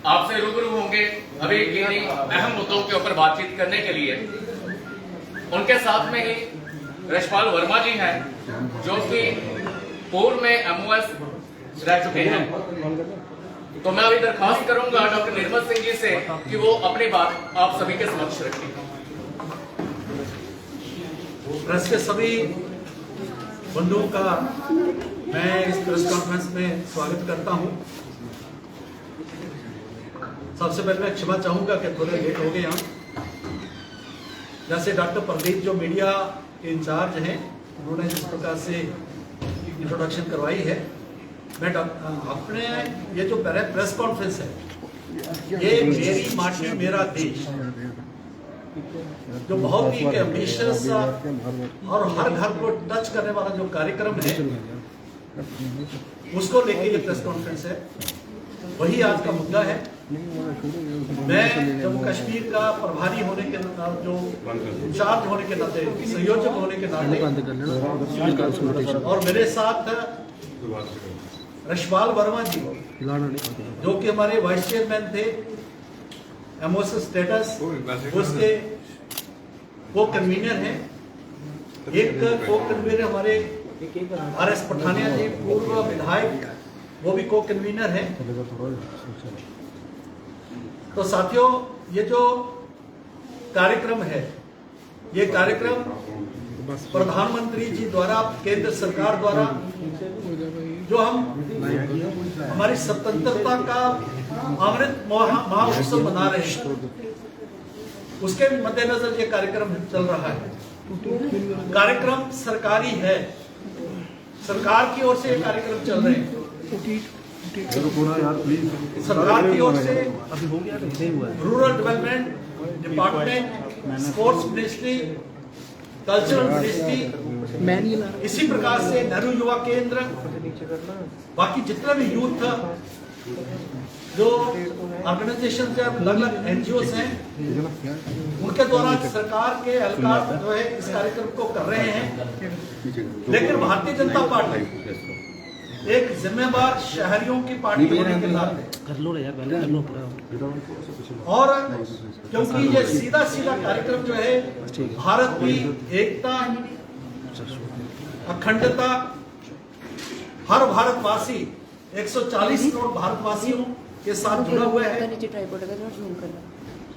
आपसे रूबरू होंगे अभी किन्हीं अहम मुद्दों के ऊपर बातचीत करने के लिए। उनके साथ में ही रशपाल वर्मा जी हैं, जो कि पूर्व में MOS रह चुके हैं। तो मैं अभी दरखास्त करूंगा डॉक्टर निर्मल सिंह जी से कि वो अपनी बात आप सभी के समक्ष रखें। प्रेस के सभी बंधुओं का मैं इस प्रेस कॉन्फ्रेंस में स्वागत करता हूं। सबसे पहले मैं क्षमा चाहूंगा कि थोड़े लेट हो गए यहाँ। जैसे डॉक्टर प्रदीप जो मीडिया के इंचार्ज हैं, उन्होंने जिस प्रकार से इंट्रोडक्शन करवाई है, मैं अपने ये जो प्रेस कॉन्फ्रेंस है, ये मेरी माटी मेरा देश, जो बहुत ही एम्बिशियस और हर घर को टच करने वाला जो कार्यक्रम है, उसको लेके ये प्रेस कॉन्फ्रेंस है। वही आज का मुद्दा है। मैं जम्मू कश्मीर का प्रभारी होने के नाते, जो इंचार्ज होने के नाते, संयोजक होने के नाते, और मेरे साथ रशपाल वर्मा जी, जो कि हमारे वाइस चेयरमैन थे MOS स्टेटस, उसके को कन्वीनर हैं। एक को कन्वीनर हमारे RS पठानिया जी, पूर्व विधायक, वो भी को कन्वीनर हैं। तो साथियों, ये जो कार्यक्रम है, ये कार्यक्रम प्रधानमंत्री जी द्वारा, केंद्र सरकार द्वारा, जो हम हमारी स्वतंत्रता का अमृत महोत्सव मना रहे हैं, उसके मद्देनजर ये कार्यक्रम चल रहा है। कार्यक्रम सरकारी है, सरकार की ओर से ये कार्यक्रम चल रहे हैं। सरकार की ओर से rural development department, sports ministry, cultural ministry, इसी प्रकार से नेहरू युवा केंद्र, बाकी जितने भी यूथ जो ऑर्गेनाइजेशन है, अलग अलग NGOs हैं, उनके द्वारा सरकार के एहलकार जो है इस कार्यक्रम को कर रहे हैं। लेकिन भारतीय जनता पार्टी एक जिम्मेदार शहरियों की पार्टी होने के नाते, और क्योंकि ये सीधा सीधा कार्यक्रम जो है भारत की एकता, अखंडता, हर भारतवासी, 140 करोड़ भारतवासियों के साथ जुड़ा हुआ है,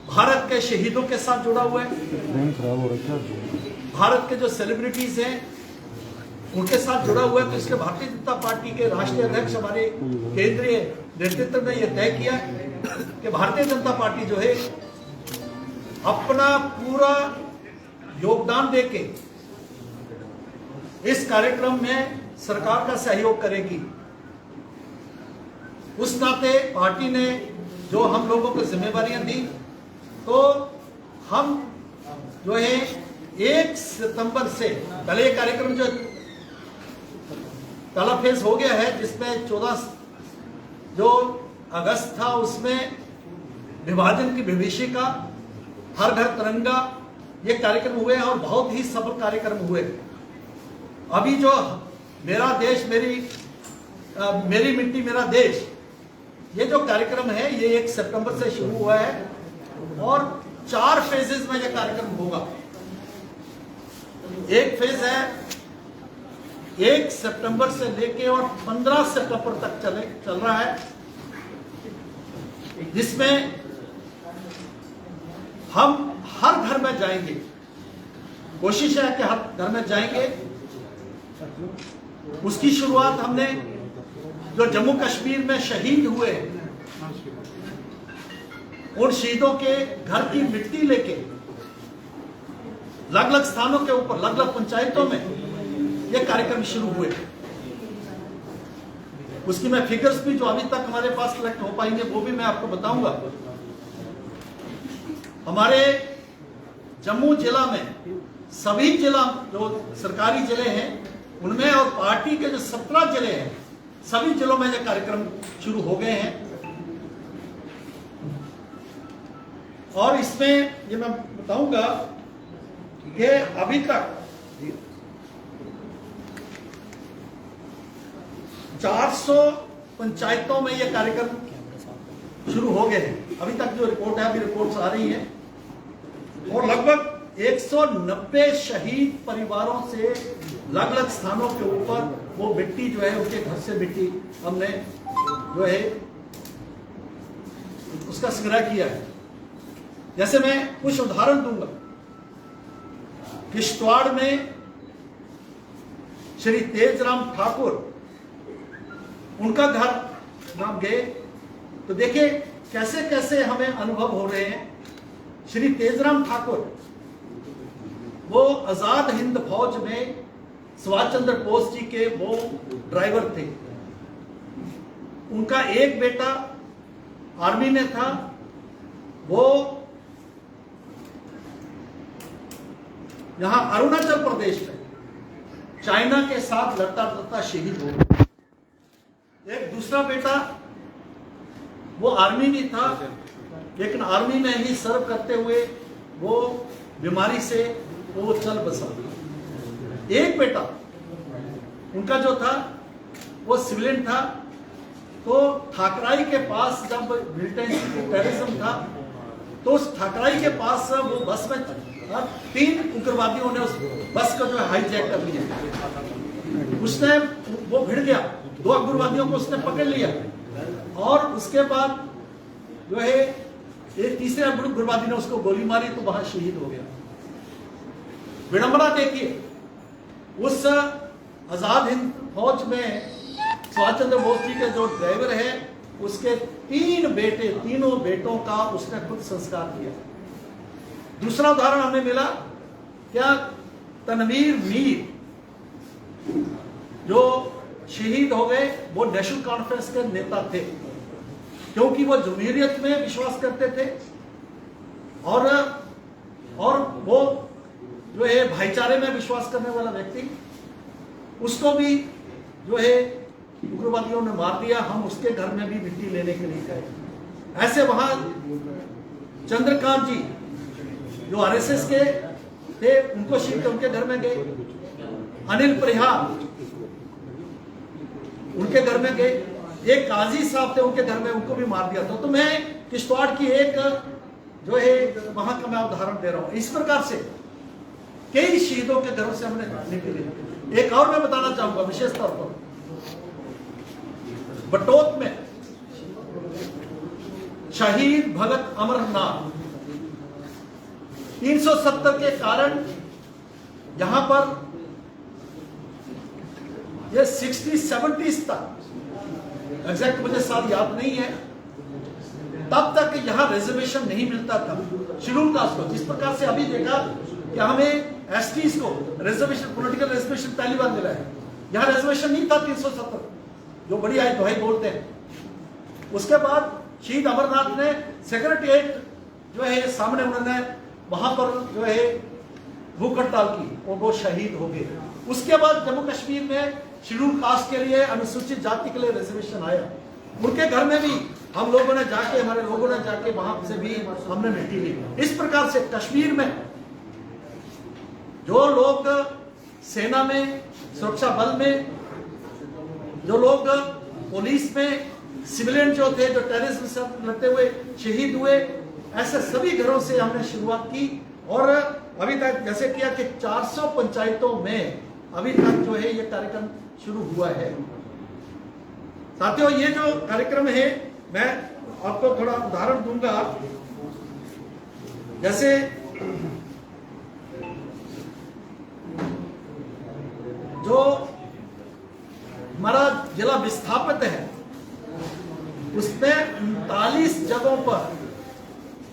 भारत के शहीदों के साथ जुड़ा हुआ है, भारत के जो सेलिब्रिटीज हैं उनके साथ जुड़ा हुआ है। तो इसलिए भारतीय जनता पार्टी के राष्ट्रीय अध्यक्ष, हमारे केंद्रीय नेतृत्व ने यह तय किया कि भारतीय जनता पार्टी जो है अपना पूरा योगदान देके इस कार्यक्रम में सरकार का सहयोग करेगी। उस नाते पार्टी ने जो हम लोगों को जिम्मेवारियां दी, तो हम जो है 1 सितंबर से पहले ये कार्यक्रम जो पहला फेज हो गया है, जिसमें 14 जो अगस्त था, उसमें विभाजन की विभीषिका, हर घर तिरंगा, ये कार्यक्रम हुए हैं और बहुत ही सफल कार्यक्रम हुए। अभी जो मेरा देश मेरी मिट्टी मेरा देश, ये जो कार्यक्रम है, ये 1 सितंबर से शुरू हुआ है और 4 फेजेस में यह कार्यक्रम होगा। एक फेज है 1 सितंबर से लेके और 15 सितंबर तक चल रहा है, जिसमें हम हर घर में जाएंगे। कोशिश है कि हर घर में जाएंगे। उसकी शुरुआत हमने जो जम्मू कश्मीर में शहीद हुए, उन शहीदों के घर की मिट्टी लेके अलग अलग स्थानों के ऊपर, अलग अलग पंचायतों में ये कार्यक्रम शुरू हुए। उसकी मैं फिगर्स भी जो अभी तक हमारे पास कलेक्ट हो पाएंगे, वो भी मैं आपको बताऊंगा। हमारे जम्मू जिला में सभी जिला जो सरकारी जिले हैं उनमें, और पार्टी के जो 17 जिले हैं, सभी जिलों में ये कार्यक्रम शुरू हो गए हैं। और इसमें ये मैं बताऊंगा कि अभी तक 400 पंचायतों में यह कार्यक्रम शुरू हो गए हैं। अभी तक जो रिपोर्ट है, अभी रिपोर्ट्स आ रही हैं और लगभग 190 शहीद परिवारों से अलग अलग स्थानों के ऊपर वो मिट्टी जो है, उनके घर से मिट्टी हमने जो है उसका संग्रह किया है। जैसे मैं कुछ उदाहरण दूंगा। किश्तवाड़ में श्री तेजराम ठाकुर, उनका घर हम गए तो देखे कैसे कैसे हमें अनुभव हो रहे हैं। श्री तेजराम ठाकुर वो आजाद हिंद फौज में सुभाष चंद्र बोस जी के वो ड्राइवर थे। उनका एक बेटा आर्मी में था, वो यहां अरुणाचल प्रदेश में चाइना के साथ लड़ता लड़ता शहीद हो गया। एक दूसरा बेटा वो आर्मी में था, लेकिन आर्मी में ही सर्व करते हुए वो बीमारी से वो चल बसा। एक बेटा उनका जो था वो सिविलियन था, तो ठाकराई के पास जब मिलिटेंसी टेररिज्म था तो उस ठाकराई के पास वो बस में 3 उग्रवादियों ने उस बस को जो है हाईजैक कर लिया। उसने वो भिड़ गया, 2 उग्रवादियों को उसने पकड़ लिया और उसके बाद जो है एक तीसरे उग्रवादी ने उसको गोली मारी तो वहां शहीद हो गया। विडंबना देखिए, उस आजाद हिंद फौज में सुभाष चंद्र बोस जी के जो ड्राइवर है, उसके 3 बेटे, तीनों बेटों का उसने खुद संस्कार किया। दूसरा उदाहरण हमें मिला क्या, तनवीर मीर जो शहीद हो गए, वो नेशनल कॉन्फ्रेंस के नेता थे, क्योंकि वो जमहूरियत में विश्वास करते थे और वो जो है भाईचारे में विश्वास करने वाला व्यक्ति। उसको भी जो है उग्रवादियों ने मार दिया। हम उसके घर में भी मिट्टी लेने के लिए गए। ऐसे वहां चंद्रकांत जी जो आरएसएस के थे, उनको शहीद उनके घर में गए। अनिल परिहार उनके घर में गए। एक काजी साहब थे, उनके घर में, उनको भी मार दिया था। तो मैं किश्तवाड़ की एक जो है वहां का मैं उदाहरण दे रहा हूं। इस प्रकार से कई शहीदों के घरों से हमने निकले। एक और मैं बताना चाहूंगा विशेष तौर पर, बटोत में शहीद भगत अमरनाथ 370 के कारण यहां पर ये 60-70s तक, एग्जैक्ट मुझे साल याद नहीं है, तब तक यहां रिजर्वेशन नहीं मिलता था शेड्यूल कास्ट को। जिस प्रकार से अभी देखा कि हमें एसटीज को रिजर्वेशन, पॉलिटिकल रिजर्वेशन पहली बार मिला है, यहां रिजर्वेशन नहीं था 370, जो बड़ी आई दुहाई बोलते हैं। उसके बाद शहीद अमरनाथ ने सेक्रेटरिएट जो है सामने, उन्होंने वहां पर जो है भूख हड़ताल की और वो शहीद हो गए। उसके बाद जम्मू कश्मीर में शेड्यूल कास्ट के लिए, अनुसूचित जाति के लिए रिजर्वेशन आया। उनके घर में भी हम लोगों ने जाके, हमारे लोगों ने जाके वहां से भी हमने मिट्टी ली। इस प्रकार से कश्मीर में जो लोग सेना में, सुरक्षा बल में, जो लोग पुलिस में, सिविलियन जो थे, जो टेररिज्म से लड़ते हुए शहीद हुए, ऐसे सभी घरों से हमने शुरुआत की। और अभी तक जैसे किया कि 400 पंचायतों में अभी तक जो है ये कार्यक्रम शुरू हुआ है। साथियों, ये जो कार्यक्रम है, मैं आपको थोड़ा उदाहरण दूंगा। जैसे जो हमारा जिला विस्थापित है, उसमें 39 जगहों पर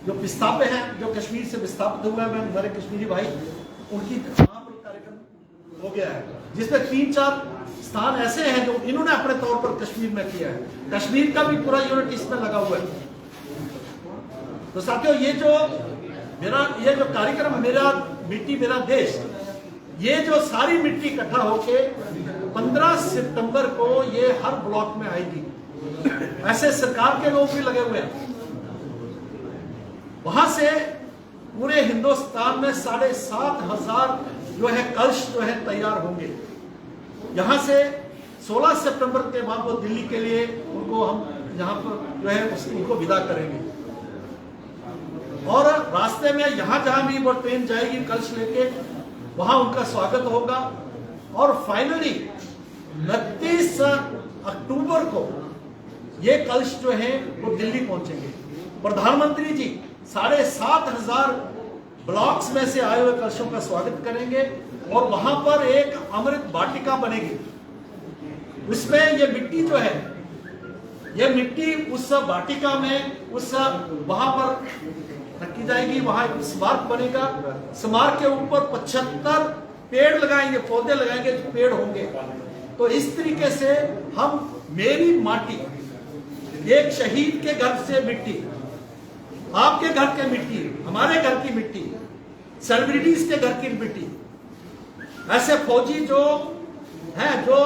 जो विस्थापित हैं, जो कश्मीर से विस्थापित हुए हैं, हमारे कश्मीरी भाई, उनकी वहां पर कार्यक्रम हो गया है, जिसमें 3-4 स्थान ऐसे हैं जो इन्होंने अपने तौर पर कश्मीर में किया है। कश्मीर का भी पूरा यूनिट इसमें लगा हुआ है। तो साथियों, ये जो कार्यक्रम मेरा मिट्टी मेरा देश, ये जो सारी मिट्टी इकट्ठा होके 15 सितंबर को ये हर ब्लॉक में आएगी। ऐसे सरकार के लोग भी लगे हुए हैं। वहां से पूरे हिंदुस्तान में 7,500 जो है कलश जो है तैयार होंगे। यहां से 16 सितंबर के बाद वो दिल्ली के लिए उनको हम यहाँ पर जो है उनको विदा करेंगे। और रास्ते में यहाँ जहाँ भी वो ट्रेन जाएगी कलश लेके, वहाँ उनका स्वागत होगा। और फाइनली 29 अक्टूबर को ये कलश जो है वो दिल्ली पहुंचेंगे। प्रधानमंत्री जी 7,500 ब्लॉक्स में से आए हुए कलशों का स्वागत करेंगे और वहां पर एक अमृत वाटिका बनेगी। उसमें ये मिट्टी जो है, ये मिट्टी उस वाटिका में वहां पर रखी जाएगी। वहां एक स्मारक बनेगा। स्मारक के ऊपर 75 पेड़ लगाएंगे, पौधे लगाएंगे, जो पेड़ होंगे। तो इस तरीके से हम मेरी माटी, एक शहीद के घर से मिट्टी, आपके घर की मिट्टी, हमारे घर की मिट्टी, सेलिब्रिटीज के घर की मिट्टी, ऐसे फौजी जो हैं, जो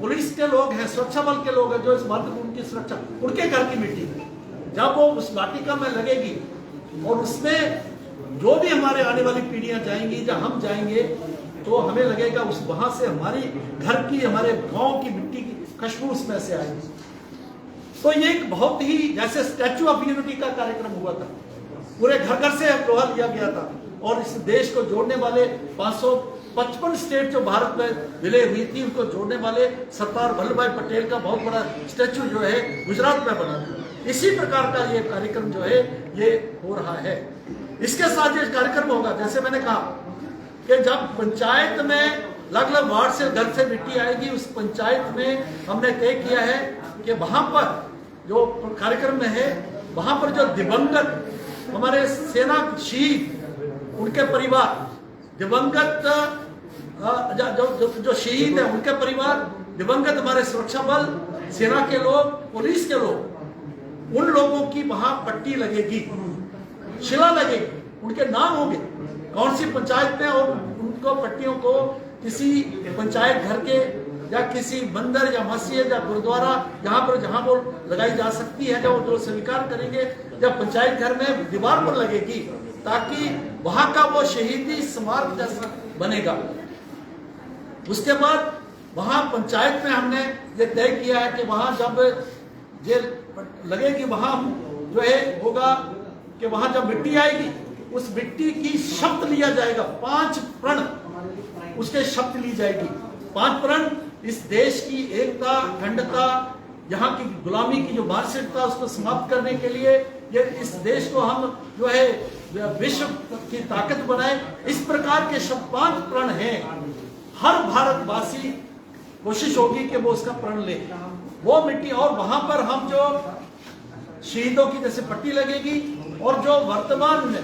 पुलिस के लोग हैं, सुरक्षा बल के लोग हैं, जो इस मर्द उनकी सुरक्षा, उनके घर की मिट्टी जब वो उस वाटिका में लगेगी और उसमें जो भी हमारे आने वाली पीढ़ियां जाएंगी, जब हम जाएंगे तो हमें लगेगा उस वहां से हमारी घर की, हमारे गांव की मिट्टी की खुशबू उसमें से आएगी। तो ये एक बहुत ही, जैसे स्टैच्यू ऑफ यूनिटी का कार्यक्रम हुआ था, पूरे घर घर से लोहा लिया गया था और इस देश को जोड़ने वाले 555 स्टेट जो भारत में विलय हुई थी, उनको जोड़ने वाले सरदार वल्लभ भाई पटेल का बहुत बड़ा स्टैच्यू जो है गुजरात में बना था। इसी प्रकार का ये कार्यक्रम जो है ये हो रहा है। इसके साथ ये कार्यक्रम होगा, जैसे मैंने कहा कि जब पंचायत में अलग-अलग वार्ड से घर से मिट्टी आएगी, उस पंचायत में हमने तय किया है कि वहां पर जो कार्यक्रम में है, वहां पर जो दिवंगत हमारे सेना शहीद, उनके परिवार, दिवंगत जो शहीद है उनके परिवार, दिवंगत हमारे सुरक्षा बल, सेना के लोग, पुलिस के लोग, उन लोगों की वहां पट्टी लगेगी, शिला लगेगी, उनके नाम होंगे कौन सी पंचायत में, और उनको पट्टियों को किसी पंचायत घर के या किसी मंदिर या मस्जिद या गुरुद्वारा जहां वो लगाई जा सकती है, जब वो स्वीकार करेंगे, जब पंचायत घर में दीवार पर लगेगी, ताकि वहां का वो शहीदी स्मारक जैसा बनेगा। उसके बाद वहां पंचायत में हमने ये तय किया है कि वहां जब ये लगेगी, वहां जो है होगा कि वहां जब मिट्टी आएगी, उस मिट्टी की शपथ लिया जाएगा, 5 प्रण उसके शपथ ली जाएगी। 5 प्रण इस देश की एकता, अखंडता, यहाँ की गुलामी की जो मानसिकता, उसको समाप्त करने के लिए, ये इस देश को हम जो है विश्व की ताकत बनाए, इस प्रकार के 5 प्रण हैं। हर भारतवासी कोशिश होगी कि वो उसका प्रण ले, वो मिट्टी, और वहां पर हम जो शहीदों की जैसे पट्टी लगेगी, और जो वर्तमान में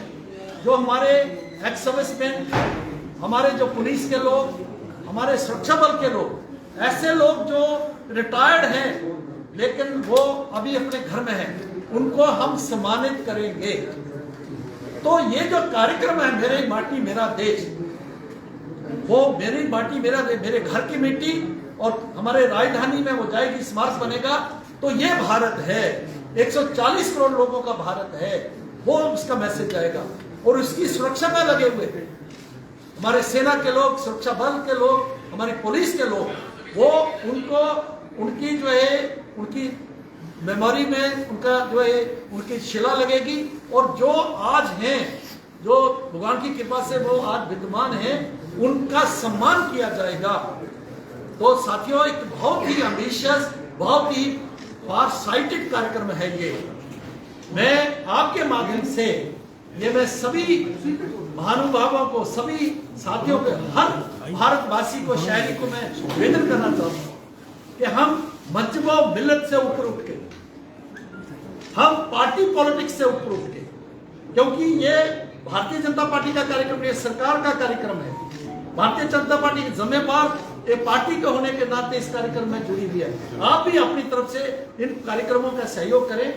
जो हमारे एक्स सर्विसमैन, हमारे जो पुलिस के लोग, हमारे सुरक्षा बल के लोग, ऐसे लोग जो रिटायर्ड हैं लेकिन वो अभी अपने घर में हैं, उनको हम सम्मानित करेंगे। तो ये जो कार्यक्रम है मेरी माटी मेरा देश, वो मेरी माटी मेरा देश, मेरे घर की मिट्टी, और हमारे राजधानी में वो जाएगी, स्मारक बनेगा। तो ये भारत है, 140 करोड़ लोगों का भारत है, वो उसका मैसेज जाएगा। और उसकी सुरक्षा में लगे हुए हमारे सेना के लोग, सुरक्षा बल के लोग, हमारी पुलिस के लोग, वो उनको उनकी जो है उनकी मेमोरी में उनका जो है उनकी शिला लगेगी। और जो आज हैं, जो भगवान की कृपा से वो आज विद्यमान हैं, उनका सम्मान किया जाएगा। तो साथियों, एक बहुत ही एम्बिशियस, बहुत ही फार साइटेड कार्यक्रम है ये। मैं आपके माध्यम से ये मैं सभी महानुभावों को, सभी साथियों को, हर भारतवासी को, शहरी को मैं निवेदन करना चाहता हूं कि हम मजहब मिल्लत से ऊपर उठ के, हम पार्टी पॉलिटिक्स से ऊपर उठ के, क्योंकि ये भारतीय जनता पार्टी का कार्यक्रम, ये सरकार का कार्यक्रम है। भारतीय जनता पार्टी के जिम्मेवार एक पार्टी के होने के नाते इस कार्यक्रम में जुड़ी हुई है। आप भी अपनी तरफ से इन कार्यक्रमों का सहयोग करें।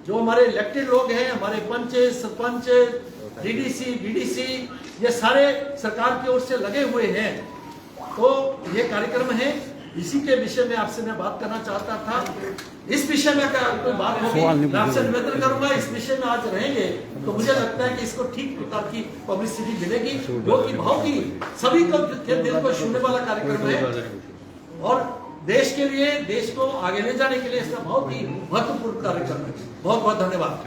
जो हमारे इलेक्टेड लोग हैं, हमारे पंच, सरपंच, डीडीसी, बीडीसी, ये सारे सरकार की ओर से लगे हुए हैं। तो ये कार्यक्रम है, इसी के विषय में आपसे मैं बात करना चाहता था। इस विषय में क्या कोई बात होगी, मैं आपसे निवेदन करूंगा, इस विषय में आज रहेंगे तो मुझे लगता है कि इसको ठीक प्रकार की पब्लिसिटी मिलेगी, जो कि बहुत ही सभी को दिल को छूने वाला कार्यक्रम है। और देश के लिए, देश को आगे ले जाने के लिए इसका बहुत ही महत्वपूर्ण कार्य करना है। बहुत बहुत धन्यवाद।